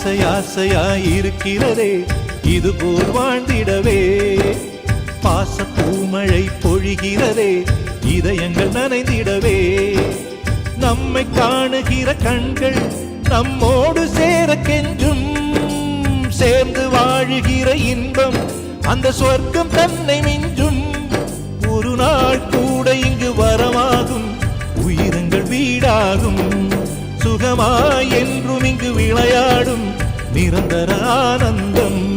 ஆசையாயிருக்கிறதே இது போல் வாழ்ந்திடவே. பாச பூமழை பொழிகிறதே இதயங்கள் நனைந்திடவே. நம்மை காணுகிற கண்கள் நம்மோடு சேர கெஞ்சும். சேர்ந்து வாழுகிற இன்பம் அந்த சொர்க்கம் தன்னை மிஞ்சும். ஒரு நாள் கூட இங்கு வரமாகும் உயிரங்கள் வீடாகும். சுகமாய் என்றும் இங்கு விளையாடும் நிரந்தர ஆனந்தம்.